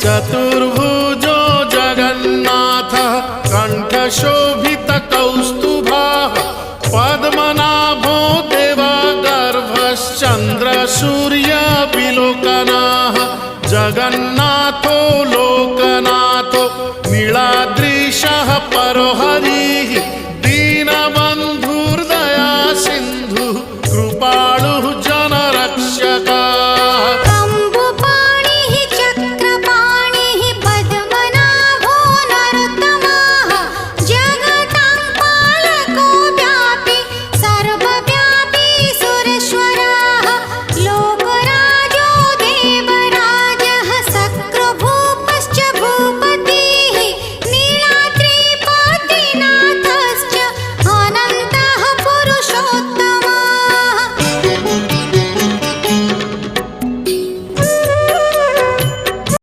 चतुर्भुजो जगन्नाथः कण्ठशोभितकौस्तुभः पद्मनाभो देवगर्भश्चन्द्रसूर्यविलोकनः जगन्नाथो लोकनाथो नीलाद्रीशः परो हरिः